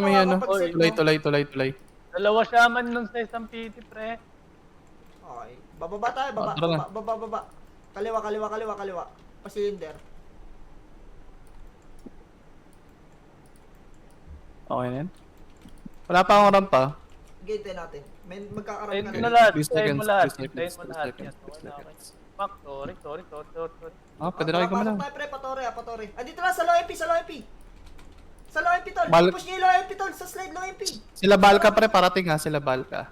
May ano, makakapag-set tulay. Dalawa shaman nun sa isang PT, pre. Okay. Bababa tayo, baba, Tara na. baba. Kaliwa. Pa-cylinder. Okay na yan. Wala pa akong rampa. Gate natin. May magkakaroon Tayin ka mo na. na lahat, 3 tayin mo seconds, lahat. 3 seconds, Tayin mo 3 lahat. seconds, Yes, 3 okay na, okay. seconds. Fuck, sorry. Ah, pwede na kayo Pasok gumalaw. tayo, pre, patore. Andito lang, sa low MP. Sa low MP, tol. Bal- Push niyo yung low MP, tol. Sa slide, low MP. Sila Balka pre, parating ha, sila Balka.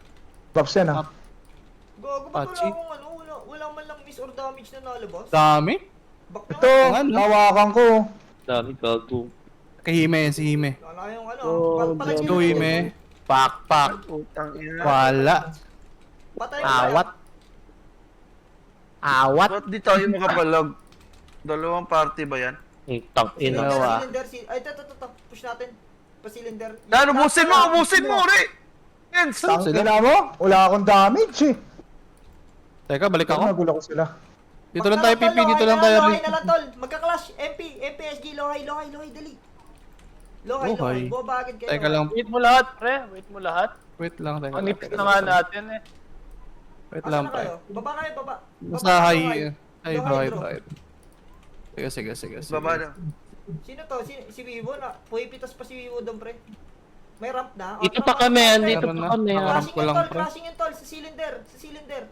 Pops yan ah. Gago, ba't wala Pachi. akong ano? Wala man lang miss or damage na nalabas. Dami. Back na. Ito, Ano? hawakan ko. Dami gago. Kay Hime, si Hime. Wala yung ano. Oh, Palagyan Go na natin. Hime. Pak. Utang ina. Wala. Patay mo na. Awat. Ba't di tayo makapalag? Dalawang party ba yan? Utang ina. Dalawa. Cylinder. Ay, ito. Push natin. Pa-cylinder. Yan, ubusin mo, Ri! Hens! Saan sila? Tangina mo, wala akong damage eh. Teka, balik ako. Nagulo ko sila. Dito lang tayo, PP. Dito lang tayo. Low high na lang, tol. Magka-clash. MP, SG, low high, dali. Low high. Boba agad kayo. Teka lang. Wait mo lahat, pre. Wait mo lahat. Wait lang. Teka Ang lang. nipis na nga natin eh. Wait Asan lang, na kayo? pre. Baba kayo, baba. Basta Baba, high. low high, High. Sige. Baba na. Sino to? Si Vivo na. Puhipitas pa si Vivo doon, pre. May ramp na. Dito pa kami, andito Meron na. pa kami. Nakaramp ko lang, pre. Crashing yung tol. Sa cylinder.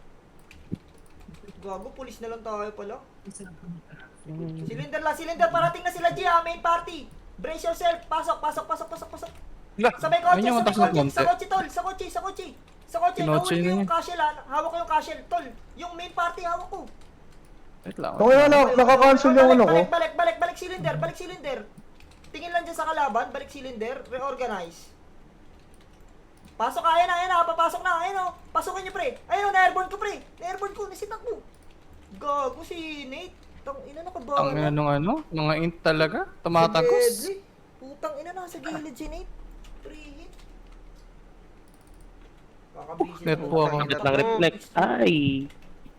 Gago, pulis na lang tayo pala. Cylinder, parating na sila G, main party. Brace yourself. Pasok. Sabay kotse, Ayun yung matas na konti. sa kotse, tol. Sa kotse, Kinotse nahuli ko na yung niya. castle, ha. Hawak ko yung castle, tol. Yung main party, hawak ko. Wait lang. Kaya nakaka-cancel yung ano ko. Balik cylinder. Tingin lang dyan sa kalaban, balik cylinder, reorganize. Pasok, ayan na, papasok na, ayan o. Pasokin niyo, pre. Ayan o, na-airborne ko, nasitak ko. Gago si Nate. Tang ina na kabahan. Ang ina nung ano? Mga int talaga? Tumatagos? Putang ina na, sa gilid si Nate. Pre-hit. Kakabisi Net na po ako. Bakit lang reflect? Ay.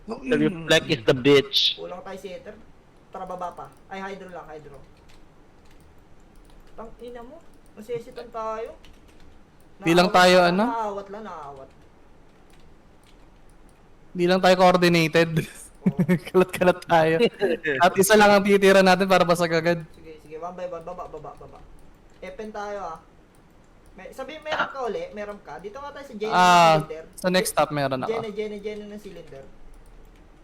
The reflect is the bitch. Kulang tayo si Ether. Tara, baba pa. Ay, hydro. Tang ina mo. Masisitan tayo. Bilang tayo, ano? Naawat. Di lang tayo coordinated. Kalat tayo. At isa lang ang titira natin para basag agad. Sige, one by one, baba. Epen tayo sabi meron ka uli, meron ka. Dito nga tayo sa Jenny ng cylinder. Sa next stop meron ako. Jenny ng cylinder.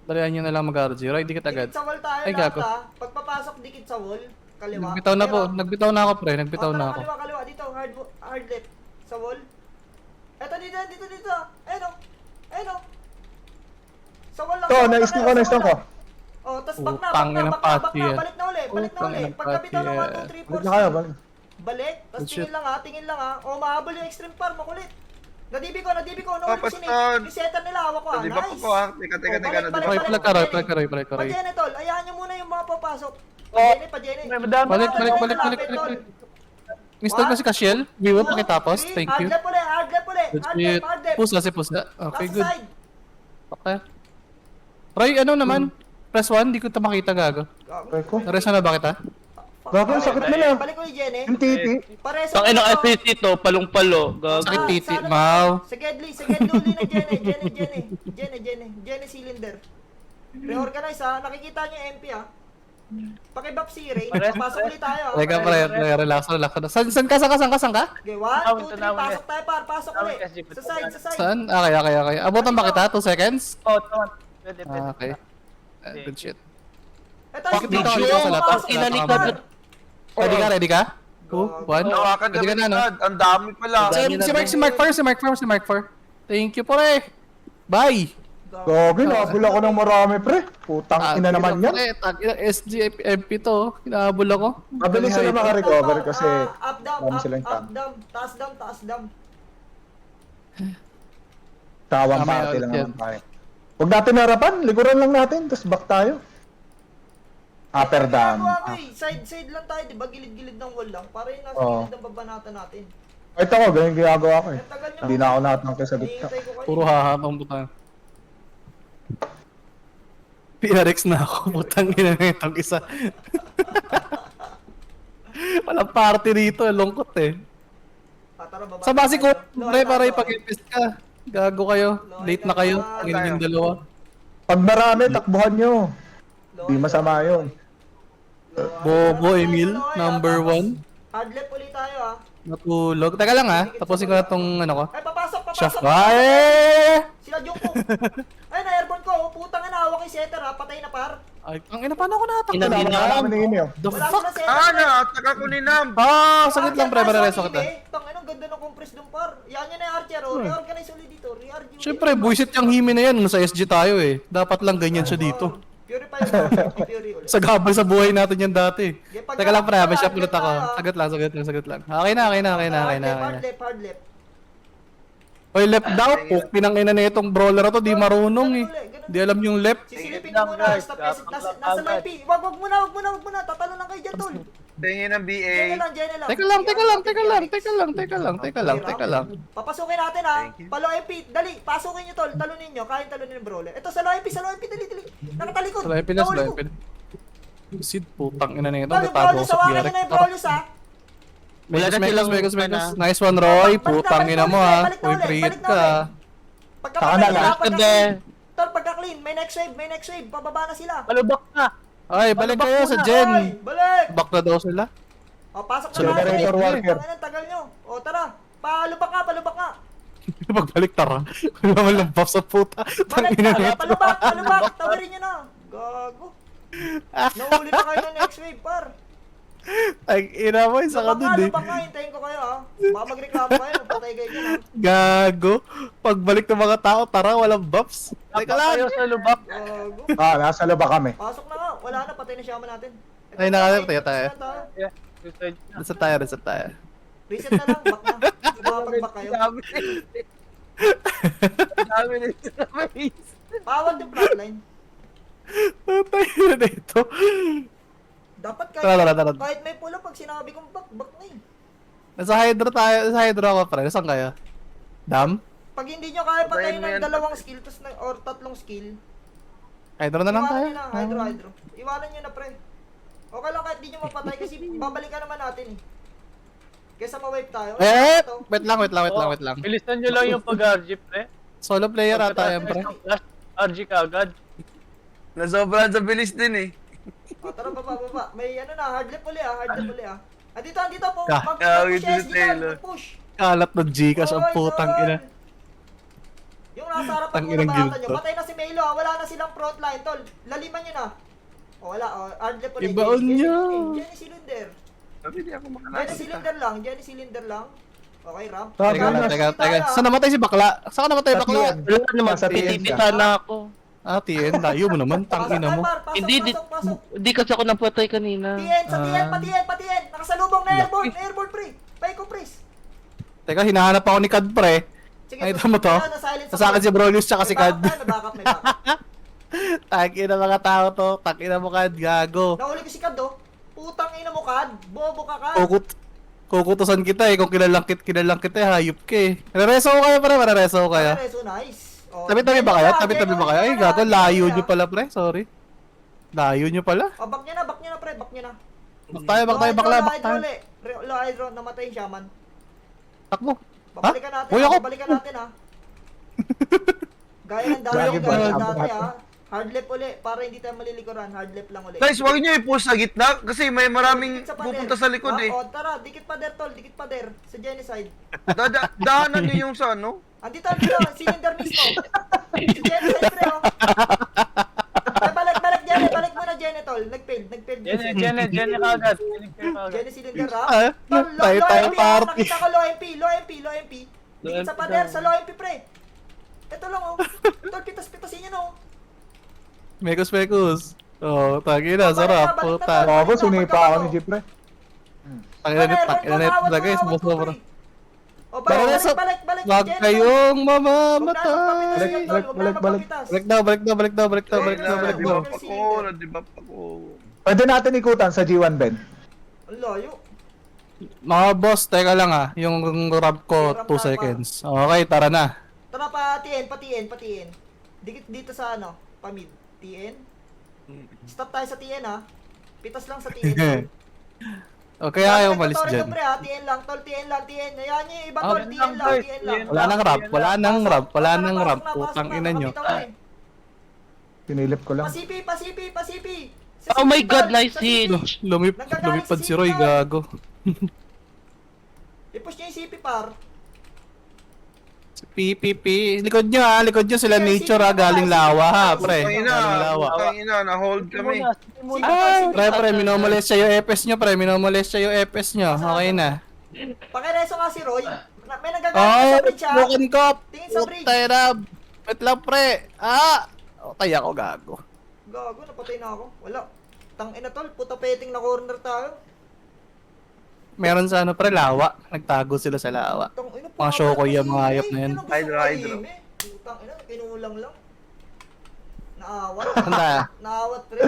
Dalihan nyo na lang mag-RG. Right, dikit agad. Dikit sa wall tayo Ay, lahat gago. Pagpapasok dikit sa wall, kaliwa. Nagbitaw na ako pre. Nagbitaw na ako. Kaliwa. Dito, hard left. Sa wall. Eto, dito. Ayun o. Sa wall lang. Ito, na-stun ko. Oh, tas back na. Putang ina, pati yan. Balik na uli. Putang ina, Pagkabitaw ng pati 1, 2, 3, 4, Balik na kayo, balik. Balik. Tas Good shit. tingin lang ha. Oh, mahabol yung extreme farm. Makulit. Nadibi ko. Naulit si Nate. Papastan. Yung setter nila, hawak ko ha. Di ba Nice. po ha? Teka, Balik. Roy, plug ka, Roy. Pa-Jenny, tol. Ayahan nyo muna yung mga papasok. Oh. Pa-Jenny. May madami. Balik. Tol. Mistag na si Cashiel. Vivo, pakitapos. Thank you. Hard left uli. Good Hard shit. left. Pusa. Okay, Nasa good. side. Okay. Roy, ano naman? Press 1, di ko ito makita gago. Okay ko. Nares na ba kita? Gago, sakit na lang. Balik ko ni Jenny. Yung titi. Pares Tang ina assist ito, palong-palo. Gago. Sakit titi, Mau. Sa Gedli uli na Jenny cylinder. Reorganize ha. Nakikita niyo yung MP ha. Pakibap si Ray. Pasok ulit tayo ha. Teka, pre, relax. Saan ka? Okay, 1, 2, 3. Pasok tayo par. Pasok ulit. Sa side. Saan? Okay. Abutan ba kita? 2 seconds? Oh, tama. Pwede. Okay. Good shit. Ito Bakit si dito Vivo, ka sa lahat? pasok Ina na ni par. Kad- Ready ka? 2, 1. Hawakan Ready ka na, no? Ang dami pala. Si Mark 4. Thank you, pre. Bye. Gago, nabula ko ng marami pre. Putang ina naman yan. Tangina, SG MP to. Kinahabol ako. Mabilis sila makarecover kasi Up, down, marami silang up, tank. down. Taas, down. Tawang Mamaya party ulit lang yan. naman tayo. Huwag natin harapan, likuran lang natin, tapos back tayo. Upper down. Side lang tayo, di ba? Gilid-gilid ng wall lang. Para yung nasa Oo. gilid ng babanatan natin. Ito ko, ganyan ginagawa ko eh. Ang tagal nyo. Hindi na ako natangke sa gitna. Hinihintay ko kayo. Puro hahabang butang. PRX na ako. Butang ina na itong isa. Walang party dito. Lungkot eh. Tara, baba. Sa base ko, Low pre, para tayo, ipag-invest ka. Gago kayo. Late na kayo. Ngayon yung dalawa. Pag marami, takbuhan nyo. low Di tayo. masama yun. Bobo Emil, number 1. Hard left ulit tayo ah. Natulog. Teka lang ha. Tapusin ko na tong ano ko. Ay, papasok, Chef. papasok. Ay! Sila Jungkook. Ay, na-airborne ko. Oh. Putang ina, hawak yung setter ha. Patay na par. Ay, ang ina, paano ako natakot? Ina- Wala kami ng email. The Wala fuck? sila setter. Ah, na-attack ako ni Nam. Ah, saglit lang pre, marareso kita. Tang ina, ganda ng compress dun par. Yan yan na yung archer. Oh. Reorganize ulit dito. Re-argue. Siyempre, buisit yung himi na yan. Nasa SG tayo eh. Dapat lang ganyan siya dito. Purify yung Fury ulit. Sagabal sa buhay natin yan dati. Okay, pag- Teka lang pre, may shop hard ulit left ako. tayo, ah. Saglit lang. Okay na. Hard left. Oy, left daw. Pinang ina na itong brawler na to. Di marunong eh. Di alam yung left. Sisilipin Lang, ko muna. guys. Stop Dapat nasa lang live P. Wag muna. Tatalo lang kayo dyan, tol. Tingin ng BA. Diyan na lang. Teka lang. Papasukin natin ha. Thank you. Palo MP. Dali, pasukin nyo tol. Talunin nyo. Kaya talunin ng brawler. Ito sa low MP. Dali. Nakatalikod. Sa Pinas, Sid, putang ina na ito. Tol, May yung tago brawler. sa Sawakan nyo Pierre. na yung brawler ha. Megas. Nice one, Roy. Putang ina mo ha. Uy, preet ka. Pagka-clean na. Tol, pagka-clean. May next wave. Pababa na sila. Malubak na. Ay, balik kayo sa Ay, Gen. balik. Back na daw sila. O, pasok Sa na natin. Liberator Walker. Ang tagal nyo. O, tara. Palubak nga. Pagbalik tara. Wala naman lang buff sa puta. Balik Tangina na. na ito. Palubak. Tawarin nyo na. Gago. Nahuli na kayo ng next wave, par. Ay, ina mo, isa ka dun eh. Lubak nga. Hintayin ko kayo, ha. Baka magreklamo kayo. Patay kayo dyan, ha. Gago. Pagbalik ng mga tao, tara, walang buffs. Teka lang. Tayo sa lubak. Gago. Nasa laba kami. Pasok na nga. Wala na. Patay na shaman natin. Ito, Ay, nakakatayo tayo. Yeah. Suicide na. Reset tayo. Reset na lang. Back na. Makapag-back kayo. Dami nito sa face. Bawal yung frontline. Tayo na ito. Dapat Tara. kahit may pulo, pag sinabi kong back na eh. Nasa Hydra tayo. Nasa Hydra ako, pre. Saan kayo? Dam? Pag hindi nyo kaya patayin Bayin mo ng yan. dalawang skill or tatlong skill, Hydra na lang tayo. iwanan nyo na, hydro. Iwanan nyo na, pre. Okay lang kahit di nyo mapatay kasi babalikan naman natin eh. Kesa ma-wipe tayo. Eh! Ito. Wait lang. Bilisan nyo lang yung pag-RG, pre. Solo player ata yan, pre. Flash, RG ka agad. Nasobrahan sa bilis din eh. O, tara, baba. May ano na, hard left uli ah. Andito po. Ah, Mag-push with SG Taylor. mag-push. Kalat ng Gcash ang Oy, putang tol. ina. Yung nasa harapan Tang mo na inang barata guild nyo. to. Patay na si Melo ah. Wala na silang frontline, tol. Laliman nyo na. O, wala. O, hard left ulit. Ibaon nyo. Jenny Cylinder. Sabi di ako Jenny makalakita. Cylinder lang. Okay, Ram. Teka. Saan namatay si Bakla? Saan ka namatay, Bakla? Wala naman, Nasa TN pitipita na ako. Ah, TN. Layo mo naman. Tangina mo. Hindi kasi ako napatay kanina. TN, sa TN, pa-TN. Nakasalubong na airborne, pre. Paiko, pres. Teka, hinahanap ako ni Kad, pre. Nakita mo to? Sa akin si Brolius tsaka si Kad. May backup. Tangina mga tao to. Tangina mo, Kad. Gago. Nahuli ko si Kad, oh. Putang ina mo, Kad. Bobo ka, Kad. Kukutusan kita eh. Kung kilalang kita, hayop ka eh. Rereso ko kayo, pre. Rereso ko kayo. Pare, so nice. Oh, Tabi-tabi ba kayo? Tabi-tabi ba kayo? Ay, gago. Layo nyo pa. pala, pre. Sorry. Layo nyo pala. Oh, back nyo na, pre. Back nyo na. Back tayo, Bakla. Low hydro, namatay yung shaman. Takbo. Babalikan natin, Uy, ako. ha. Gaya ng dati, Grabe ba? ha. Hard left uli, para hindi tayo malilikuran. Hard left lang uli. Guys, huwag nyo i-push sa gitna kasi may maraming Dikit pader. pupunta sa likod eh. O, tara, dikit pader, tol. Dikit pader. Sa genocide. Daanan nyo yung sa ano? Andito, cylinder mismo. Si genocide, pre, oh. Ay, balik, Jenny. Balik mo na, Jenny, tol. Nag-fail. Jenny ka agad. Jenny cylinder, ha? Ah, Tol, tayo low MP, ha? party. Nakita ko low MP. Dikit sa pader, sa low MP, pre. Ito lang, oh. Tol, pitas-pitasin nyo, no? Mekus. Oh, tangina. Sarap. Puta. Bago, sunipa ako ni Jeep, pre. Tangina na ito talaga. Sobra. O, Tara, balik. Wag Jenny, kayong Huwag mamamatay. na Balik. Balik. Nadibap ako. Pwede natin ikutan sa G1, Ben. Ang layo. Mga boss, teka lang ah. Yung grab ko, 2 seconds. Okay, tara na. Tara, pa-TN. Dikit dito sa ano, pa-mid. TN. Stop tayo sa TN, ha. Pitas lang sa TN. O kaya ayaw umalis Nagtotorito, dyan. pre, ha? TN lang, tol, TN lang, TN. Hayaan nyo yung iba, Ah, tol, TN lang, TN lang. Wala nang rap, wala nang rap, wala Pasok nang na, rap. pasok na, Putang pasok na, ina nyo. nakabitaw na eh. Pinilip ko lang. Pasipi, pasipi, pasipi. Oh my God, Tol, nice sa CP. hit. Lumipad si Roy, gago. I-push nyo yung CP, par. Si PPP. Likod nyo ha, likod nyo sila nature ha, galing lawa ha, pre. Tangina, Galing lawa. tangina, na-hold kami. Pre, minomoles siya yung EPS nyo, pre. Minomoles siya yung EPS nyo. Okay na. Pakireso nga si Roy. May nagagalit Oh, sa bridge, ha? broken cop. Tingin sa bridge. Putay na. Wait lang, pre. Ah! Patay ako, gago. Gago, napatay na ako. Wala. Tangina, tol, puta peting na corner tayo. Meron sa ano, pre, lawa. Nagtago sila sa lawa. Tangina, Mga shokoy yung mga hayop na yan. Hydro. Tangina, kinulang lang. Naawat. Tanda. Naawat, pre.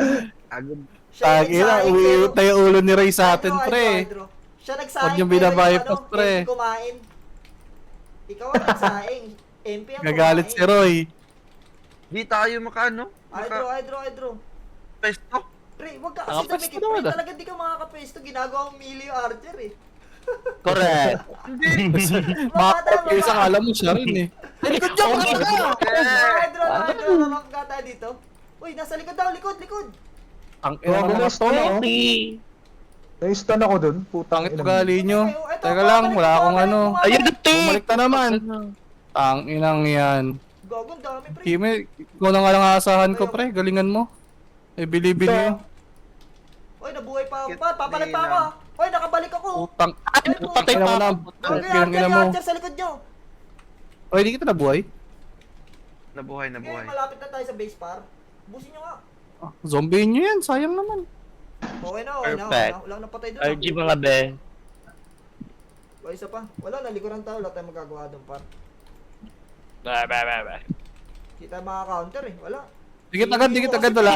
Agad. Siya yung Tagina, nagsaing, umiiwit na yung ulo ni Ray sa atin, Hydro, pre. hydro. Siya nagsaing. Huwag yung pero binabypass, ano, pre. MP kumain. Ikaw ang nagsaing. MP ang Gagalit si Roy. Di tayo makaano? Hydro. Pesto. Pre, wag ka kasi Nakapwesto dumikit. naman, Pre, ah. talaga di ka makakapwesto. Ginagawa ang melee archer eh. Correct. Makapag-isa, akala mo siya rin eh. Likod nyo, mga Hydro, nakakagata tayo dito. Uy, nasa likod daw, likod. Ang ina Gago, mga gusto to, na, no? oh. Nai-stun ako dun. Putang Pangit ina. ugali nyo. Ito, Teka lang, babalik wala ko, akong babalik ano. ko, Ayun, babalik. Bumalik na naman. Ang inang yan. Gago, ang dami pre. Kimi, ikaw na nga lang aasahan ko, pre. Galingan mo. I believe in you. Uy, nabuhay pa ako. Papalag pa ako. Uy, nakabalik ako. Putang. Ay, putang ina mo na. Okay, Ginang ina mo. archer sa likod nyo. Oy, di kita nabuhay. Nabuhay. Okay, malapit na tayo sa base par. Busin nyo nga. Zombie nyo yan, sayang naman. Okay na. Perfect. Wala nang patay doon. RG mga be. Uy, isa pa. Wala, nalikuran tayo. Wala tayong magagawa doon par. Hindi tayo maka-counter eh. Wala. Dikit agad. Wala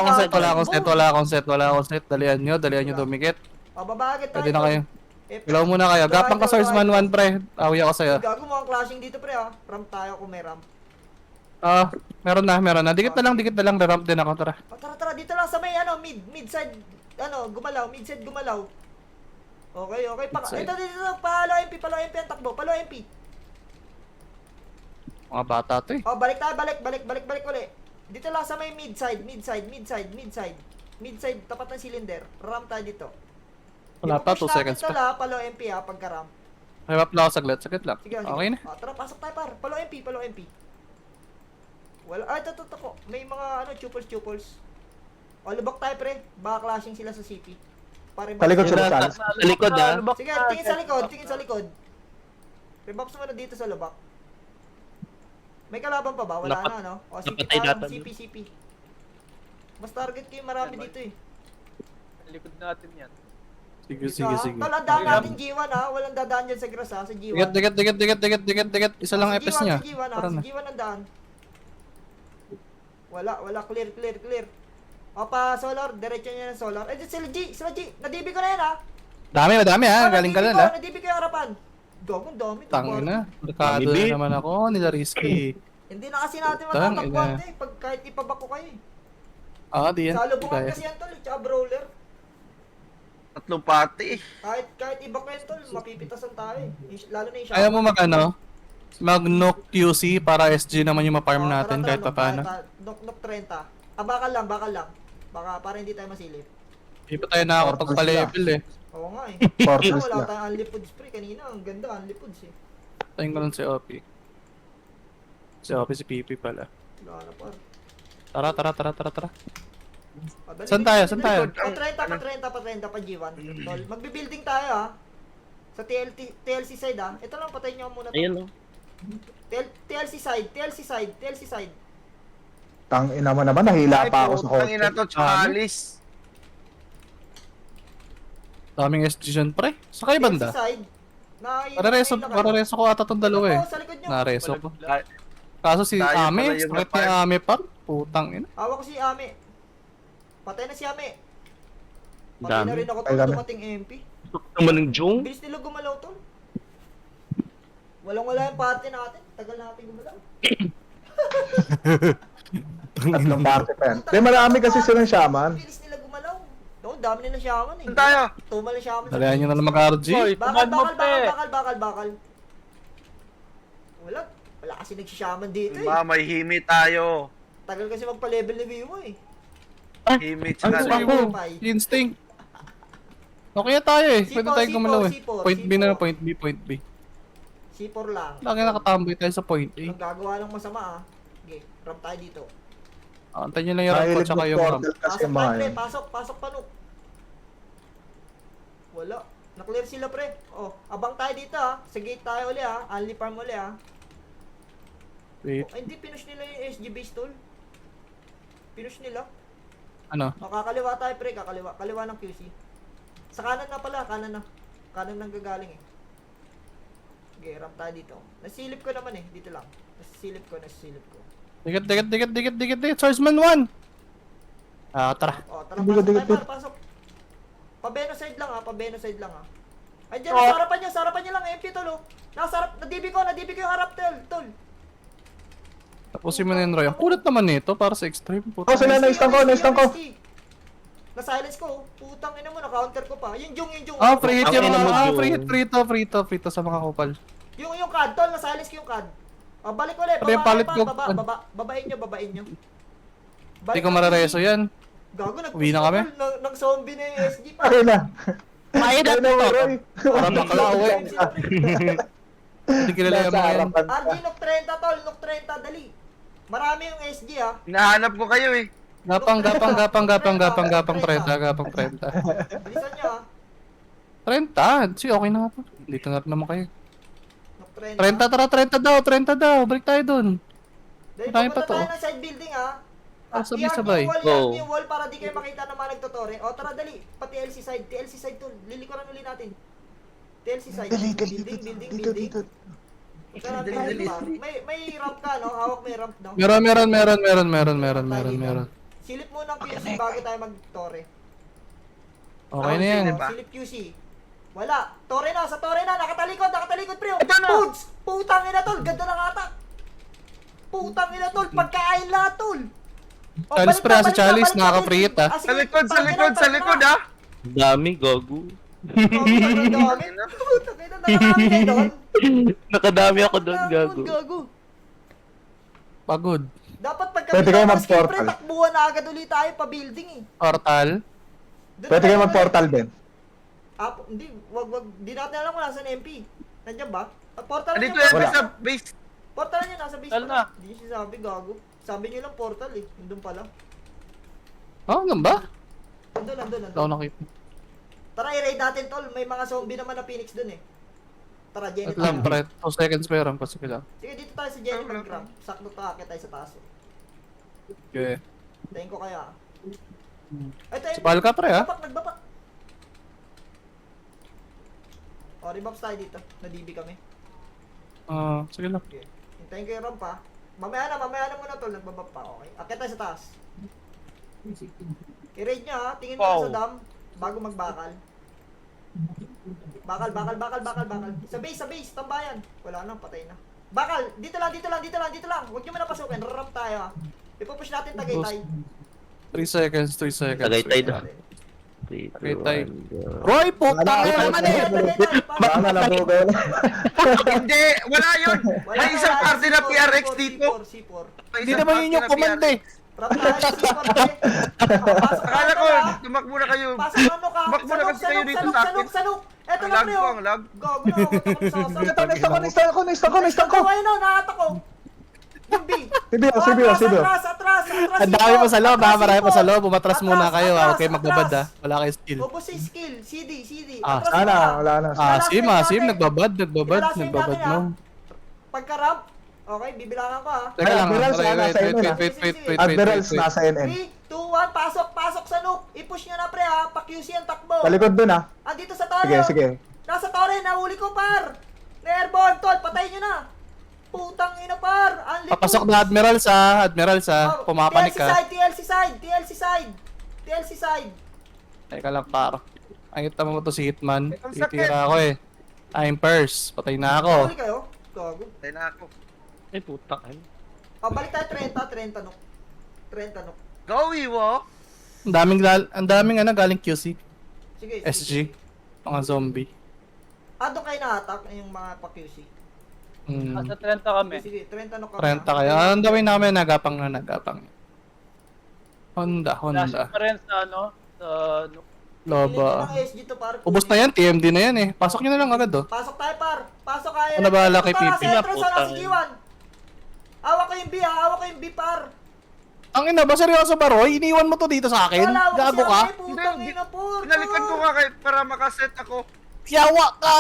akong set. Dalian nyo dumikit. Babagit tayo. Pwede na kayo. Eh, Ilaw muna kayo. Gapang ka source man 1, pre. Awi ako sa'yo. Gago mo ang clashing dito pre ha. Ramp tayo kung may ramp. Ah, meron na. Dikit na lang. Re-ramp din ako, tara. Oh, tara, dito lang sa may ano, mid-side, mid-side gumalaw. Okay. Mid-side. Dito, palo MP ang takbo, palo MP. Mga bata to eh. Oh, balik tayo, balik ulit. Dito lang sa may mid-side. Mid-side, tapat ng cylinder. Ramp tayo dito. Wala pa, 2 seconds pa. Tala, palo MP ha, pagka-ramp. Re-ramp lang ako saglit lang. Sige. Okay na. Oh, tara, pasok tayo par. Palo MP. Wala, ito ko. May mga chuples. O, lubak tayo pre. Baka clashing sila sa CP. Pare, Talikod sila sa Sa likod ah. Sige, tingin sa likod. Rebuff mo na dito sa lubak. May kalaban pa ba? Wala na, no? O, CP napatay tayo, natin. CP. Mas target kayo marami dito eh. Likod natin yan. Sige. Tol, ang daan natin G1 ha. Walang dadaan dyan sa grass ha, sa G1. Dikit. Isa lang Sa EPS G1, niya. Sa G1 ha, Tara sa na. G1 ang daan. Wala. Clear. O, pa solar. Diretso niya ng solar. Eh, sila G. Nadibi ko na yan ha. Dami ha. Galing ka lang ha. Nadibi ko yung harapan. Gago, ang dami. Tangin na. Barkado na naman ako. Nila risky. Hindi na kasi natin Tang matatakbuhan ina. eh. Pag kahit ipabako kayo eh. Di yan. Sa lubungan Kaya. kasi yan tol, tsaka brawler. Tatlong pati. Kahit iba ko yan tol, mapipitasan tayo eh. Lalo na yung Ayaw mo mag-knock QC para SG naman yung ma-farm Oh, natin kahit pa paano. Nok 30. Bakal lang. Baka para hindi tayo masilip. Hindi pa tayo nakakapagpa-level eh. Oo nga eh. Fortress Wala na. tayong unlipod spray kanina. Ang ganda, unlipods eh. Tayo ko lang si OP. Si PP pala. Wala na par. Tara. Padali, Saan tayo? Pa 30 pa G1. Tol, magbi-building tayo ha. Sa TLC side ha. Ito lang, patayin nyo muna to. Ayun oh. TLC side. Tang ina mo naman, nahila pa ako sa Ang ina kotse. to, tsaka alis. Daming SG dyan, pre. Sa kayo banda? TLC side. Para reso ko ata tong dalawa eh. Sa likod nyo. Nareso ko. Kaso si Tayo Ame, pala yung sakit ni napar. Ame pa. Putang ina. Hawak ko si Ame. Patay na si Ame. Patay na Dami. rin ako Ay, tol, dami. dumating MP. Naman ng Jung. Bilis nila gumalaw tol. Wala yung party natin. Tagal natin gumalaw. Tatlong party pa yan. Di marami kasi silang shaman. Bilis nila gumalaw. No, dami nila shaman eh. Saan tayo? Tumal na shaman. Dalihan nyo na lang mag-RG. Hoy, Bakal, command mo, bakal, pre. bakal. Wala kasi nagsishaman dito eh. Ma, may himi tayo. Tagal kasi magpa-level ni Vivo eh. Himi Ang tsaka gusto ko. Instinct. Okay na tayo eh. Pwede C4, tayo gumalaw eh. C4, Point B na C4. lang, point B, point B. C4 lang. Lagi nakatambay tayo sa point A. Ang gagawa ng masama ah. Okay, ramp tayo dito. Antayin nyo lang yung ramp Mahilig tsaka yung ramp. mag-portal kasi Pasok mga pre, yun. pasok panok. Wala. Na-clear sila pre. Oh, abang tayo dito ah. Sa gate tayo uli ah. Only farm uli ah. Wait, Oh, hindi pinush nila yung SG base tool. Pinush nila. ano? O, kakaliwa tayo pre, kakaliwa. Kaliwa ng QC. Sa kanan na pala, kanan na. Kanan nang gagaling eh. Okay, ramp tayo dito. Nasilip ko naman eh, dito lang. Nasilip ko. Dikit. Swordsman 1! Ah, tara. O, tara, Dikit, pasok dikit, tayo par, pasok. Pabeno side lang ah. Ay, dyan, sarapan niya lang, MP tol oh. Nadibi ko yung harap tol. Tapusin mo na yun, Roy. Ang kulat naman nito para sa extreme. Oh, sila na-stun ko. Na-silence ko, putang ina mo, na-counter ko pa. Yung jung. Ah, free hit Ang yung ina mo, mga. Ah, Joe. free to sa mga kupal. Yung CAD, tol, na-silence ko yung CAD. O, balik ulit, Pare, palit ko. babain nyo. Hindi ko marareso yan. Gago, Uwi na kami? Nag zombie na yung SG pa. Okay na. Kaya na Ayun na, to. Roy. Para bakla, uwi. Hindi kilala yung Nasa mga yan. harapan ka. RG, Nook 30 tol, Nook 30, dali. Marami yung SG ah. Hinahanap ko kayo eh. Gapang 30. Bilisan nyo ah. 30? Si okay na nga po. Dito na rin naman kayo. Nook 30. 30 daw. Balik tayo dun. Dahil Marami pupunta pa to. tayo ng side building ah. Ah, sabay-sabay. I-arc yung wall para di kayo makita ng mga nagtutore. O tara dali, pa TLC side tol. Lilikuran ulit natin. TLC side. Building. Dito. Tara, building pa. May ramp ka no? Hawak may ramp no? Meron. Silip muna ang QC bago tayo mag-tore. Okay na yan. Diba? Silip QC. Wala. Tore na, sa tore na. Nakatalikod pre. Ito na. Pugs! Putang ina tol. Ganda ng atak. Putang ina tol. Pagkain lahat tol. O, Chalice balik pre, na, si Chalice, balik na, nakaka-free hit, ah. sige, Sa likod ah. Dami, gago. Putang ina, nakarami kayo doon. Nakadami ako doon, gago. Pagod. Dapat pag Pwede kayo lumabas kayo, mag-portal. pre, takbuhan na agad ulit tayo pa building eh. Portal. Doon Pwede na kayo tayo mag-portal din. Hindi, wag. Di natin alam kung nasa MP. Nandiyan ba? Portal Andito niyo, yan Wala. sa base. portal niyo, nasa base Tal pa na. Hindi niyo sinasabi, gago. Sabi niyo lang portal eh. Nandun pala. Oh, ganun ba? Nandun. Wala ko nakita. Tara, i-raid natin tol. May mga zombie naman na Phoenix dun eh. Tara, Jenny At lang, tayo. pre. 2 seconds pa yung kasi lang. Sige, dito tayo sa Jenny mag-grab. Sakto tayo tayo sa taas eh. Okay. Tayin ko kaya. Ito Si Palka, pre, ha? Nagbapak. O, rebuffs tayo dito. Na-DB kami. Ah, sige lang. Okay. Hintayin ko yung ramp ha. Mamaya na muna tol. Nagbabap pa. Okay. Akit tayo sa taas. I-raid nyo ha. Tingin mo Wow. sa dam. Bago magbakal. Bakal. Sa base. Tambayan. Wala na. Patay na. Bakal. Dito lang. Huwag nyo muna pasukin. Ramp tayo ha. Ipupush natin Tagaytay. 3 seconds. Tagaytay daw. Tagaytay. Roy, putang ina naman eh! Baka na lang po kayo. Hindi, wala yun. May isang party na PRX dito. C4. May Hindi isang naman party yun yung na command PRX. eh! Ramp tayo sa C4 pre. Pasok Akala tayo ko, ha. tumakbo na kayo. Pasok ano ka? Tumakbo na kasi kayo dito sa akin. Sanok. Eto Ang na lag pre ko, oh. ang lag. Gago na ako. Nista ko. Ayun o, nakata ko. Yung B. CBO. Atras. Ang dami pa sa loob ha, marami pa sa loob. Umatras muna kayo ha, huwag kayo magbabad ha. Wala kayo skill. Ubus yung skill. CD. Ah, Atras Sana, muna. wala na. Ah, sim natin. nagbabad Last time natin, no. Pagka-ramp. Okay, bibilangan ko ha. Teka lang, Admiral, sana sa inyo na. Admirals, wait. nasa NM. 3, 2, 1, pasok sa Nook. I-push nyo na pre ha. Pa-QC ang takbo. Talikod dun ha. Andito sa Torre. Sige. Nasa Torre, nahuli ko par. Na-airborne tol, patayin nyo na. Putang ina par. Unli Papasok na Admirals ha, pumapanik ka. TLC side. Teka lang par. Ang kita mo to si Hitman, Ang sakit. titira ako eh. I'm first, patay na ako. Huli kayo? Gago. Tayo na ako. Ay, puta ka. O, balik tayo 30 Nook. 30 Nook. Go, Iwo. Ang daming ano galing QC. Sige, SG. Mga zombie. Doon kayo na-attack yung mga pa-QC. Nasa 30 kami. Sige, 30 no ka. 30 kaya. Ang dawin namin nagapang. Honda. Flash pa rin sa ano, sa Loba. Ng SG to par. Ubus na yan, TMD na yan eh. Pasok nyo na lang agad oh. Pasok tayo par. Pasok kayo. Ano bahala kay Punta Pipi? Sa entrance Puta. na si G1. Hawak ko yung B ha. Hawak ko yung B par. Ang ina ba seryoso ba Roy? Iniwan mo to dito sa akin? Wala, hawak Gago si ka? Ate, putang ina po. Pinalikan ko nga kayo para makaset ako. Yawa ka!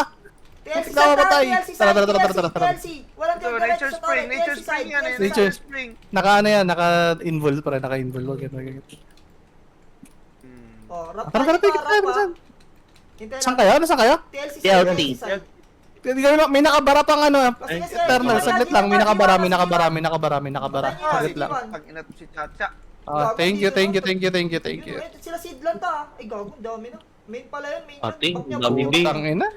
TLC Ikaw side matay. TLC Tara, side, tara. TLC. Walang Ito, diretso Nature sa Spring, torre, Nature TLC Spring side, yan eh. TLC Nature side. Spring. Naka ano yan, naka-involve pa rin, naka-involve. Wag. Oh, rap Tara, tayo, tigit rap, tayo, ha. saan? Hintayin Saan natin. kayo? Nasaan kayo? TLC side, TLC. TLC side. May nakabara pang ano, Sige, sige, Eternal, G1, saglit G1, lang, may G1, nakabara. G1. Saglit lang. Pag ina to si Chacha. Thank you. Sila seed lang ta. Ay, gago, ang dami na. Main pala yun, main Ate, yan. Back niya, dami back. B. Putang ina.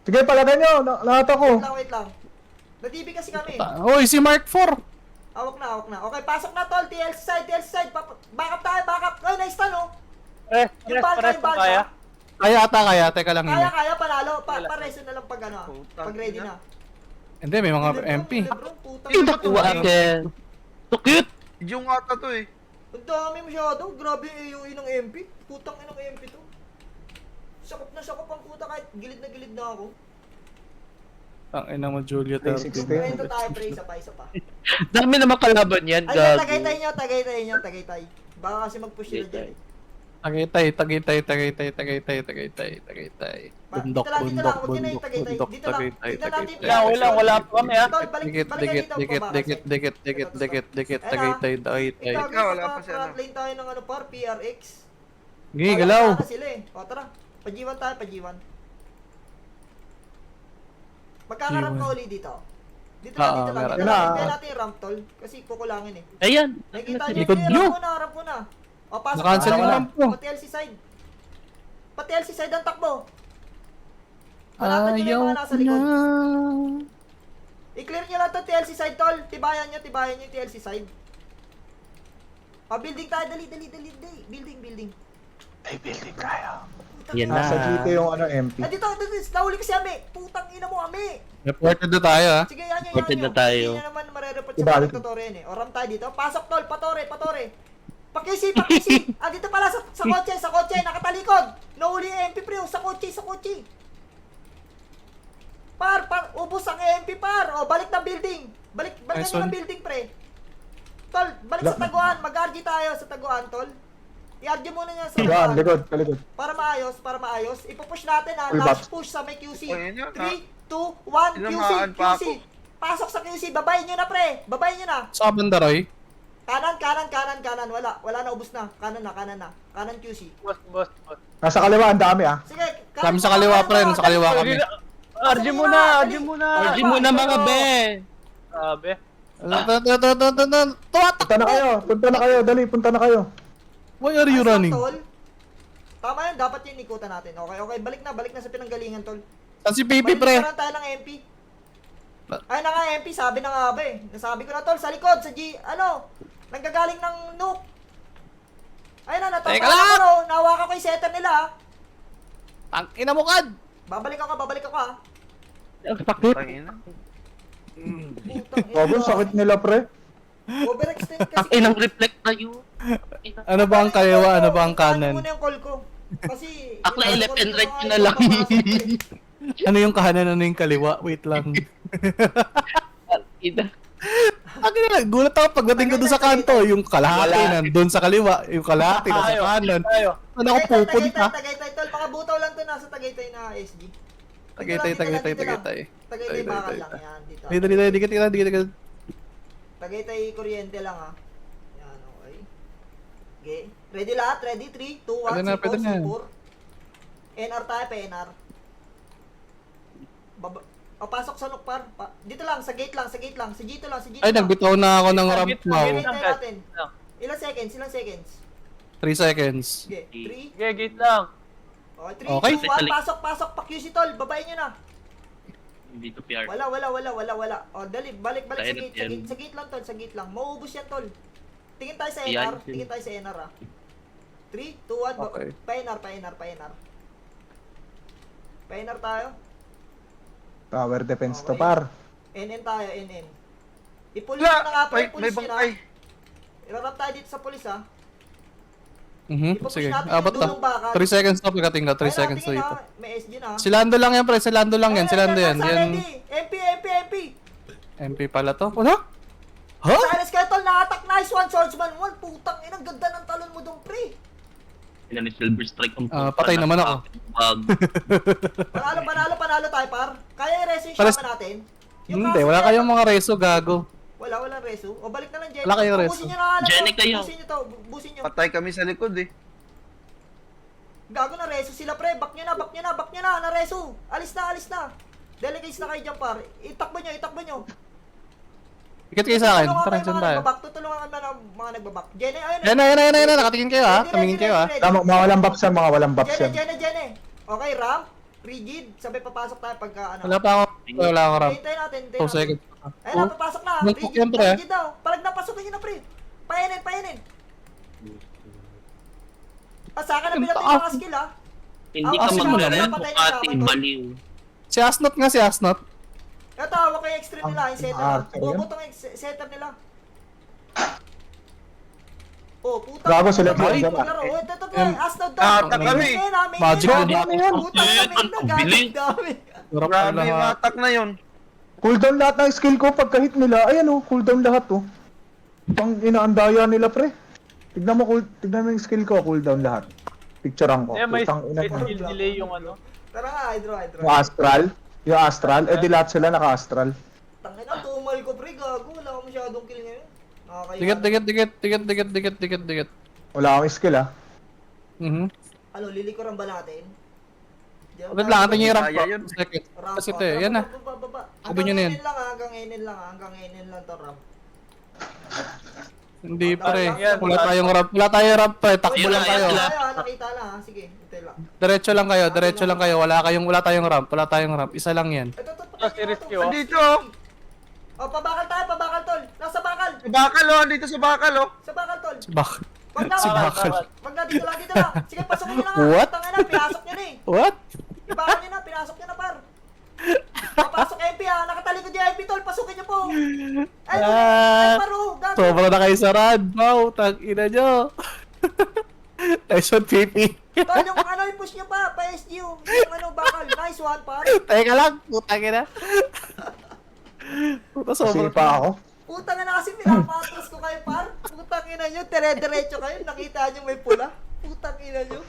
Sige, palagay nyo. Lahat ako. Wait lang. Na-TV kasi kami. Oy, si Mark 4. Hawak na. Okay, pasok na tol. TLC side. Back up tayo, back up. Ay, nice tan, oh. Yung pares balsa. kaya. Kaya, teka lang ini. Kaya, panalo. Pareso na lang pag ano, Putang pag ready ina. na. Hindi, may mga MP. Lebron, putang Ay, ina. nakuha akin. So cute! Yung ata to eh. Ang dami masyado. Grabe yung AOE ng MP. Putang inang MP to. Sakop ang puta kahit gilid na ako. Ang ina mo, Julia 316. 13. Kwento tayo, pre. Isa pa. Dami naman kalaban yan, Ay, gago. tagaytay nyo. Baka kasi mag-push sila dyan. Tagaytay. Dito lang. Huwag nyo na yung tagaytay. Dito lang. Tignan natin. Wala pa kami, ha? Tol, balik Dikit, tagaytay. Ikaw, wala pa siya, front lane tayo ng ano par, PRX. Sige, galaw. Wala na sila eh. O, tara. Pa-G1 tayo, pa-G1. Magkakaramp ka uli dito. Dito lang. meron. Hintayin natin yung ramp, tol. Kasi kukulangin eh. Ayan. Nakikita nyo, Likod hindi, nyo. ramp muna. O, pasok. Nakancel Pasok yung na. ramp mo. Pati LC side ang takbo. Balatan nyo na yung mga nasa likod. I-clear nyo lang to TLC side, tol. Tibayan nyo yung TLC side. Building tayo, dali. Building. Ay, building tayo. Yan na. Nasa GT yung ano, MP. Dito, nahuli ko si Ami. Putang ina mo, Ami. Reported na tayo ha. Sige, yan. Reported na tayo. Hindi na naman marereport Diba? sa mga nagtuturo yan eh. O, ram tayo dito. Pasok, tol. Patore. Pakisi. Dito pala sa kotse. Nakatalikod. Nahuli yung MP, pre. Sa kotse. Par, ubos ang MP, par. O, balik na building. Balik Nice na one. building, pre. Tol, balik sa taguan. Mag-RG tayo sa taguan, tol. I-RG muna niya sa Yan, taguan. likod. Para maayos. Ipupush natin ha. Full Last box. push sa may QC. O, yun yun, 3, 2, 1, Tinamaan pa QC. ako. Pasok sa QC. Babayin nyo na, pre. Babayin nyo na. Sa banda Roy. Kanan. Wala na, ubos na. Kanan na. Kanan QC. Boss. Nasa kaliwa, ang dami ah. Sige. Kami sa kaliwa, pre. Nasa kaliwa kami. RG muna. RG muna mga be. Sabi. Punta na kayo. Dali, punta na kayo. Why are you running? Tol. Tama yun. Dapat yung ikutan natin. Okay. Balik na sa pinanggalingan, tol. Saan si Pipi pre? Balik na tayo ng MP. Ay na nga, MP. Sabi na nga ba eh. Nasabi ko na, tol. Sa likod. Nanggagaling ng nuke. Ayun na, Teka natapos lang! ako. Nahawakan ko yung setter nila, ha. Ang ina mo kad! Babalik ako, ha. Ang sakit. Tangina. Putang ina. Bobo, sakit nila, pre. Overextend kasi. Ang inang reflect na yun. Ano ba ang kaliwa? Ano ba ang kanan? Ano muna yung call ko? Kasi... Akla, yung left and call ko right nga, yun na yung lang. papasok. Ano yung kahanan? Ano yung kaliwa? Wait lang. Ina. Gulat ako pagdating ko doon sa kanto. Yung kalahati nandun sa kaliwa. Yung kalahati nasa Tayo. kanan. Tayo. Ano ako pupunta? Tagaytay, tol. Pakabutaw lang to nasa Tagaytay na SG. Tagaytay. Tagaytay bakal lang yan. Dito. Dikit. Tagaytay kuryente lang, ha. Yan, okay. Okay. Ready lahat? Ready? 3, 2, 1, Pwede na. NR tayo, PNR. Pasok sa nukpar. Dito lang, sa gate lang. Sa G2 lang. Ay, nagbitaw na ako ng ramp now. Tagaytay natin. Ilang seconds? 3 seconds. Okay, 3. Okay, gate lang. Okay, 3, Okay. 2, 1. Pasok. Pa-QC, tol. Babayin nyo na. Hindi to PR. Wala. O, dali. Balik sa Silent gate. yan. Sa gate lang, tol. Sa gate lang. Mauubos yan, tol. Tingin tayo sa Yan. NR. Tingin tayo sa NR, ha. 3, 2, 1. Okay. Painar. Painar tayo. Tower defense to Okay. par. NN tayo, NN. Ipulis Wala! na nga po May yung pulis nyo na. bangkay. Irarap tayo dito sa pulis ha. Sige. natin Abot yung lang. dulong bakal. 3 seconds na pagdating na. 3 Ayun, seconds tingin, dito. ha. May SG na. Si Lando lang yan, pre. Si Lando lang yan. Si Lando yan. Nasa Yan. ready. MP. MP pala to. Ano? Ha? Silas Kettle na-attack. Nice one, Swordsman 1. Putang inang ganda ng talon mo dong, pre. Ilan ni Silver Strike ang Patay naman ako. Wag. Panalo tayo, par. Kaya i-reso yung Pares- shama natin. Hindi, kaso wala yan, kayong mga reso, gago. Walang reso. O balik na lang, Jenny. Wala kayong reso. Busin nyo na nga lang. Jenny kayo. Busin nyo to. Busin nyo. Patay kami sa likod eh. Gago na reso sila, pre. Back nyo na. Na reso. Alis na. Delegates na kayo dyan, par. Itakbo nyo. Ikit kayo sa akin. Tutulungan Tara, kayo dyan mga tayo. nagbabak. Tutulungan ka ng mga nagbabak. Jenny, ayun. Yan na. Nakatingin kayo ha. Tumingin kayo ha. Tama, mga walang buffs yan, mga walang buffs yan. Jenny. Okay, ramp. Rigid. Sabay papasok tayo pagka ano. Wala pa ako ramp. Hintayin natin. 2 seconds. Ayun na, papasok na. Nagpuk yan, pre. Rigid daw. Palag napasukin nyo na, pre. Painin. Sa akin na pinatay yung mga skill, ha. Hindi Ah, ka kasi magaling, patay na Bukati, dapat. baliw. Si Asnot nga, si Asnot. Ito, hawak ko yung extreme nila, yung setter. Archer yan? Bubutong yung setter nila. Oh, puta. Gago sila, Ay, sila. laro. Ito, Asnod daw. Attack kami. Magic na. na yan. Puta na, main na. Ang bilis. Dami. Durap Grabe na yung lahat. attack na yun. Cooldown lahat ng skill ko pagka hit nila. Ayan oh, cooldown lahat oh. Pang inaandaya nila pre. Tignan mo yung skill ko, cooldown lahat. Picturean ko. Eh, may Putang ina ko. skill delay yung ano. Tara nga, hydro. Yung astral, di lahat sila naka-astral. Tangina, tumal ko, pre. Gago. Wala akong masyadong kill ngayon. Nakakaya. Dikit. Wala akong skill ah. Ano, lilikuran ba natin? Diyan Wait lang, ating yung ramp Kaya yun. 2 seconds. Ramp, Kasi oh. te, yan na. Baba. Sabi nyo na yan. Hanggang NN lang to ramp. Hindi pre. Yan. Wala tayong ramp pre. Takbo Ayun lang na, kayo. ayun Nakita lang ha. Sige, hintay lang. Diretso lang kayo. Wala tayong ramp. Isa lang yan. Ito, Ah, si Risky, oh. Andito oh. Oh, pabakal tol. Nasa bakal. Sa bakal oh. Andito sa bakal oh. Sa bakal, tol. Bakit? Wag na, Si wag na. bakal. Wag na, dito lang. Sige, pasukin nyo na nga. What? Tangina, pinasok nyo na eh. What? Ibakal nyo na, pinasok nyo na, par. Papasok MP ha, nakatalikod yung MP, tol. Pasukin nyo po. Ay, paro. Gago. Sobra na kayo sa rad. Wow, tag-ina nyo. Nice one, PP. Tol, yung ano, i-push nyo pa SG yung ano, bakal. Nice one, par. Teka lang, putang ina. Puta, Kasi sobra. pa ako. Putang na kasi pinapatras ko kayo, par. Putang ina nyo, dire-diretso kayo. Nakita nyo may pula. Putang ina nyo.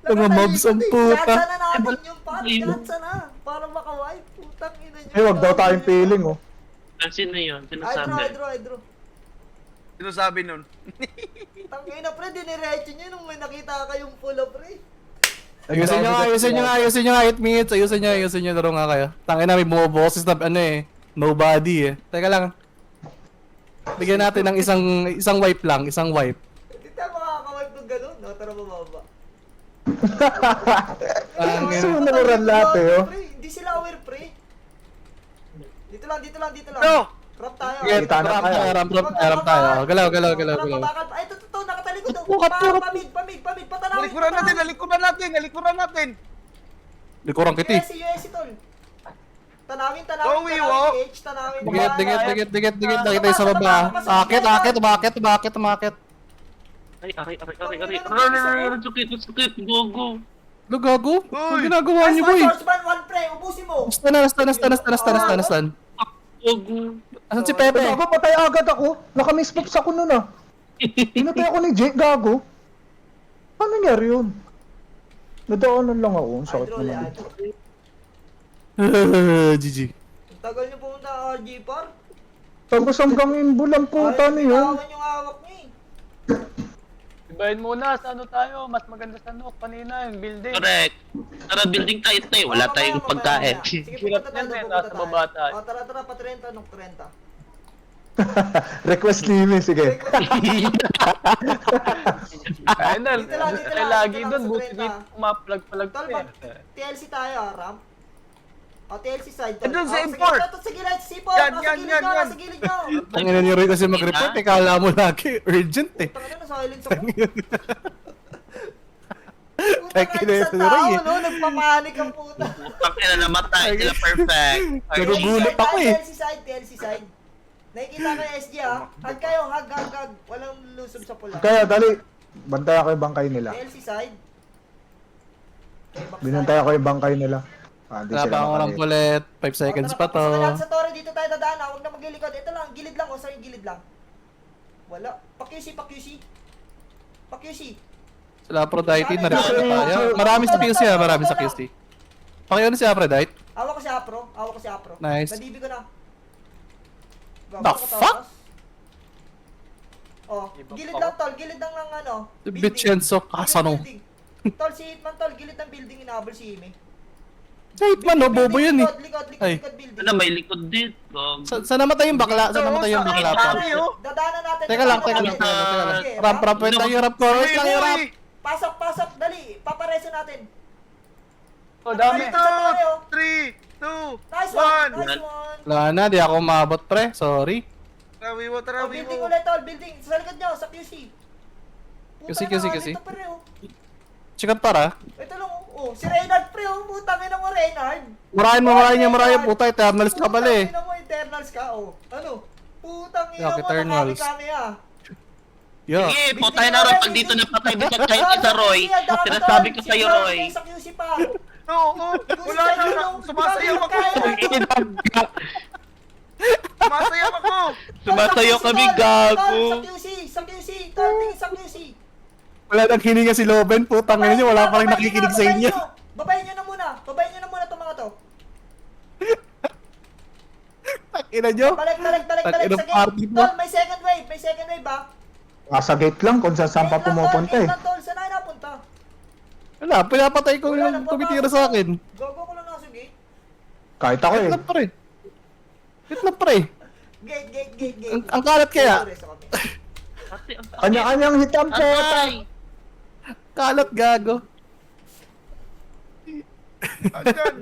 Mga mobs ang puta. Gatsa na natin yung par. Gatsa na. Para makaway. Putang ina nyo. Eh, wag daw tayong feeling oh. Sino yun? Sino Hydro, sabi? Sino sabi nun? Tangina, pre, diniretso nyo nung may nakita kayong pula, pre. Ayusin nyo nga, 8 minutes. Ayusin nyo, laro nga kayo. Tangina, may mga boses na nobody eh. Teka lang. Bigyan natin ng isang wipe lang, isang wipe. Hindi tayo makakawipe ng gano'n. No, tara bababa. Gusto mo nakuran lahat eh oh. Pre, hindi sila aware, pre. Dito lang. No! Rap tayo. Sige, Kita na tayo. ramp tayo. Galaw. Ay, ito, nakatalikod daw. Bukat. Pamig, patanawin. Nalikuran natin. Likuran kiti. USC, tol. Tanawin, Oh, PH, tanawin. Dikit. Nakita yung sa baba. Akit. Ay, aray. Sakit. Go. Lo, gago? Ano Uy! ginagawa niyo, boy? Swordsman, one pre, ubusin mo. Stan. Go. Asan si Pepe? Gago, patay agad ako. Naka-mispops ako nun ah. Pinatay ako ni Jake, gago. Ano nangyari yun? Nadaanan lang ako. Ang sakit Hydro, naman. hydro. GG. Ang tagal niyo pumunta ang RG par. Tapos hanggang imbo lang puta Ay, niyo. bitawan yung hawak niya eh. Ibahin muna sa ano tayo. Mas maganda sa Nook kanina yung building. Correct. Tara, building tayo tayo. Wala tayong pagkain. Sige, Hirap pupunta yan, tayo, eh, nasa baba tayo. O, tara, pa 30, Nook 30. Request limit, sige. Ayun na. Dito lang, Ay, lagi dito lang doon. sa Buti 30. dito. Pumapalag-palag Tol, pa pag eh. TLC tayo ramp. O, TLC side tol. Andun sa O, sige, import. ito, sa gilid, C4, Yan, nasa yan, gilid yan, nyo, yan. nasa gilid nyo. Ang ina niyo rin kasi mag-report, kala mo lagi. Urgent eh. Tangina na, silence ako. Puta ka Kaya sa kinain tao, Ray, eh. no? Nagpapanik ang puta. Putang ina, namatay sila perfect. Nagugulat ako eh. TLC side. Nakikita ko yung SG ah. Hag kayo, hag. Walang lusob sa pula. Kaya, dali. Bantay ako yung bangkay nila. TLC side. Okay, box Binantay ako yung bangkay nila. Hindi Wala sila pa akong makalit. rampulet. 5 seconds pa to. Sa Torre dito tayo dadaan ah. Huwag na maglilikod. Ito lang, gilid lang. O, sorry, gilid lang. Wala. Pa-QC. Sila Aphrodite, narito na tayo. Marami sa QC ha, marami sa QC. Pakiyo na si Aphrodite. Awa ko si Apro. Nice. Nadibi ko na. The fuck? Oh, gilid lang tol, gilid lang ng ano. Si building. Vincenzo Gilid Casano. building. Tol, si Hitman tol, gilid ng building inaabol si Ime. Kahit man, no, bobo yun eh. Likod Ay. building. Ano, may likod din. Saan namatay yung bakla? Saan namatay yung bakla pa? Dadaanan natin. Teka lang. Sige, Ramp, wait lang yung ramp ko. Wait lang yung ramp. Pasok, dali. Papareso natin. Oh, dami. 2, 3, 2, Nice 1. one. Wala na, di ako umabot pre. Sorry. Tarawi mo, Oh, tarawi building mo. ulit tol, building. Sa likod nyo, sa QC. QC. Ito pre, oh. Chikat para. Ito lang, oh. Si Reynard pre, oh. Putang ina mo, Reynard. Murahin puta. Eternals ka pala eh. Putang ina mo, Eternals ka, oh. Ano? Putang ina Yok, mo, Eternals. nakami ah. Yo. Sige, putay na rin pag dito napatay bigat kahit isa, Roy. Sinasabi ko sa'yo, Roy. Sa QC pa. Oo, wala na. Sumasayaw ako. Sumasayaw ako. Sumasayo kami, Sa gago. QC. Tol, tingin sa QC. Wala nang hininga si Loben. Putang ina niyo. Wala pa rin nakikinig sa inyo. Babayin nyo na muna itong mga to. Ina nyo. Balik. Tag-ina Sa party gate. mo. Tol, may second wave ba? Sa gate lang kung saan pa pumupunta eh. Tol, saan na napunta? Wala, pinapatay ko yung tumitira sa akin. Gogo ko lang nasa gate. Kahit ako Wait eh. lang pre. Wait lang pre. Gate. Ang kalat kaya. Kanya-kanyang hitam po. Atay! Kalat gago. Andyan.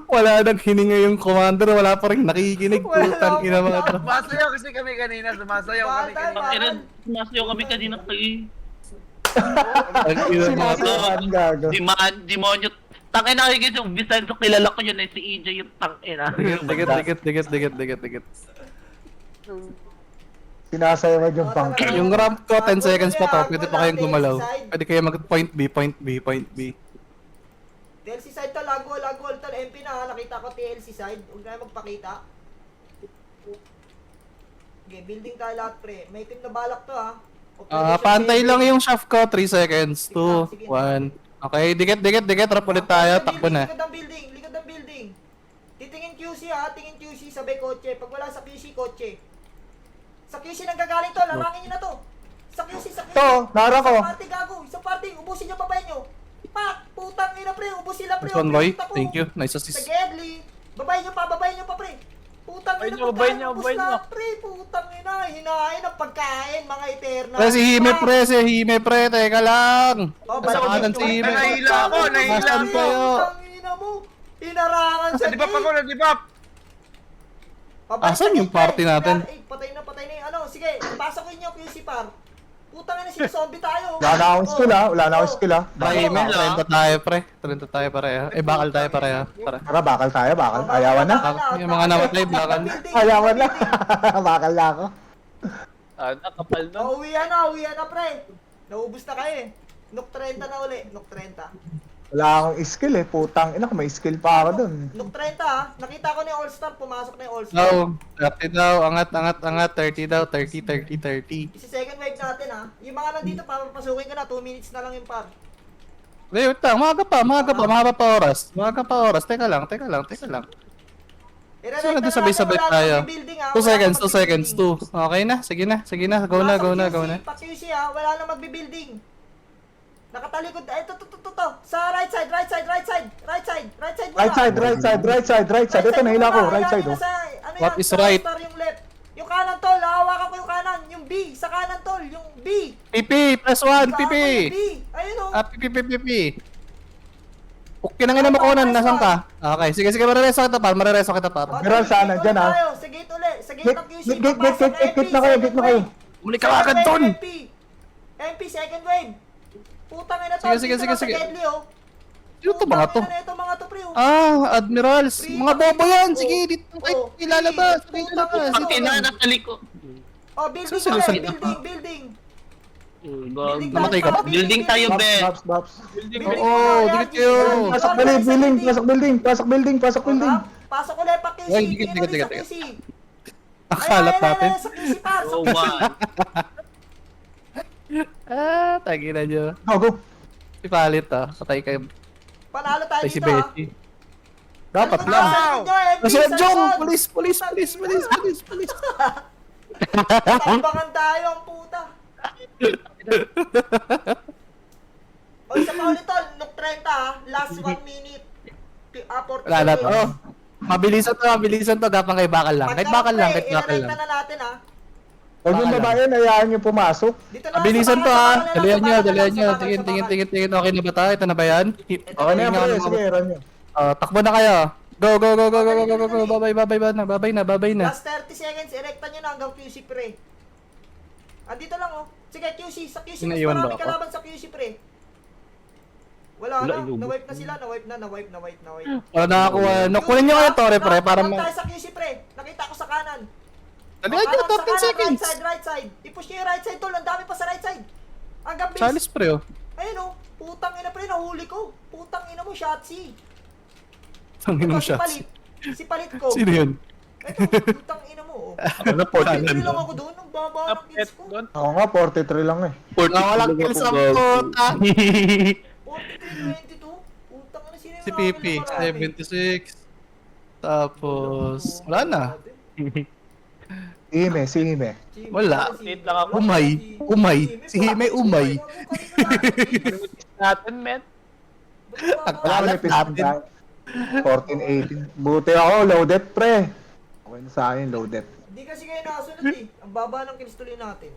Wala nang hininga yung commander. Wala pa rin nakikinig. Putang ina mga to. Sumasayaw kasi kami kanina. Sumasayaw kami kanina. Ina, sumasayo kami kanina kayo. Ang ina mga to. Sinasaan gago. Demonyo. Tangin na kayo yung Vicenzo, kilala ko yun eh, si EJ yung tangina. Dikit. Sinasayawad yung bangkay. Yung ramp ko, 10 seconds pa to. Pwede pa kayong gumalaw. Pwede kayo mag point B. TLC side to, lagol, tol, MP na, nakita ko TLC side, huwag na magpakita. Okay, building tayo lahat pre, may team na balak to ha. Pantay lang yung shaft ko, 3 seconds, 2, 1. Okay, dikit, rap ulit tayo, takbo na. Likod ng building. Titingin QC ha, tingin QC, sabay kotse, pag wala sa QC, kotse. Sa QC nang gagaling to, larangin nyo na to. Sa QC. To, nara ko. Isang party, ubusin nyo babae nyo. Pak, putang ina pre, ubus sila pre. Nice one, Roy. Kita ko. Thank you. Nice Sa assist. Gedli, babae nyo pa pre. Putang ina, Babae nyo, ubus lahat, pre. Putang ina, hinahin ang pagkain, mga Eternal. Si Hime pre, teka lang. Oh, Nasa kanan si Hime. Nahihila ako. Nasaan kayo? Putang ina mo, hinarangan sa Nadibap ako, nadibap. Asan yung party natin? Patay na yung ano. Sige, pasok nyo QC par. Putang ina, sinazombie tayo. Wala na akong skill ha. Wala na akong skill ha. Hime, 30 tayo pareha. Bakal tayo pareha. Tara, bakal tayo, bakal. Ayawan na. Yung mga namatay, bakal. Ayawan na. Bakal na ako. Kapal no. Uwian na pre. Naubos na kayo eh. Nook 30 na uli, Nook 30. Wala akong skill eh. Putang ina ko, may skill pa ako dun. Nook 30 ha, nakita ko na yung All-Star, pumasok na yung All-Star. Daw, 30 daw, angat, 30 daw, 30. Isa second wave natin ha. Yung mga nandito, papapasukin ko na, 2 minutes na lang yung par. Wait lang, mahaba pa oras. Teka lang. So, sabay-sabay tayo. 2 seconds, 2. Okay na, sige na, go na. Pa-QC ha, wala na magbi-building. Nakatalikod, ito. Sa right side. Right side. Ito, nahila ko. Right side oh. What is right? Yung left. Yung kanan tol, hawakan ko yung kanan. Yung B, sa kanan tol, yung B. PP, press 1, Hawakan PP. ko yung B. Ayun o. PP. Okay na nga naman ko nasan ka? Okay, sige, marireso kita par. Pero sana, dyan, ha? Sa gate uli, sa gate ng QC. Gate na kayo. Muli ka agad doon. MP, second wave. Putang ina to. Sige, Dito lang sa sige. Deadly, oh. Sino to mga to? Putang ina ito mga to, pre, oh. Admirals. Mga bobo yan. Sige, dito tayo Oh, ilalabas. pre, Ilalabas. Ang tinanap sa likod. Oh, building Saan sila pala, sa- building. Namatay ka ba? Building tayo, Babs, be. babs, babs. Oo, dikit kayo. Pasok building, pasok building, pasok building, pasok building. Pasok ulit pa QC. Ay, dikit, Tingnan ulit dikit, sa dikit. QC. Akalat natin. Sa QC, par. Sa Oh, QC. one. Taginan nyo. Go. Si Palit Patay kayo. Panalo tayo Patay si dito, ha. Betty. Dapat Ano lang. ba sa inyo, eh? Kasi Please, Jong! Alfon. Police! Tambangan tayo, ang puta. O, isa pa ulit tol. Nook 30, ha. Last 1 minute. 40 Wala na to. Oh, mabilisan to. Gapang kay bakal lang. Kahit bakal lang, kahit bakal lang. na natin, ha. Huwag yung Bakal babae, hayaan nyo pumasok. Dito na, Mabilisan sa to bakal, ha. sa bakal, Dalihan sa nyo, bakal, dalihan sa nyo. bakal, Tingin, sa tingin, bakal. tingin, tingin. Okay na ba tayo? Ito na ba yan? Okay na yan, pre. Sige, run nyo. Takbo na kayo. Go. Babay na. Last 30 seconds, erecta nyo na hanggang QC, pre. Dito lang, oh. Sige, QC. Sa QC, mas Sinaiwan ba marami ako? kalaban sa QC, pre. Wala na. Na-wipe na sila. Na-wipe na. Wala nakakuha. Kunin nyo kayo, Tore, pre. Para Tayo ma... sa QC, pre. Nakita ko sa kanan. Dalihan nyo, Kanan, 13 seconds. Right side. I-push nyo yung right side, tol. Ang dami pa sa right side. Hanggang base. Chalice, pre, oh. Ayun, oh. Putang ina, pre. Nahuli ko. Putang ina mo, Shotzi. Tangin mo Si shots. Palit. Si Palit ko. Sino yun? Ito, putang ina mo, oh. Ano po? Hindi lang ako doon. Ang baba ng kills ko. Doon. Ako nga, 43 lang eh. Walang kills sa puta. 43-22. Putang ina, sino yung Si mga Pipi, marami? 76. Tapos, wala na. Si Hime. Wala. Late lang ako. Umay. Si Hime, umay. Natin, men. Wala Alat na natin. 14-18. Buti ako, loaded pre. Okay na sa akin, loaded. Hindi kasi kayo nakasunod, eh. Ang baba ng kills tuloy natin.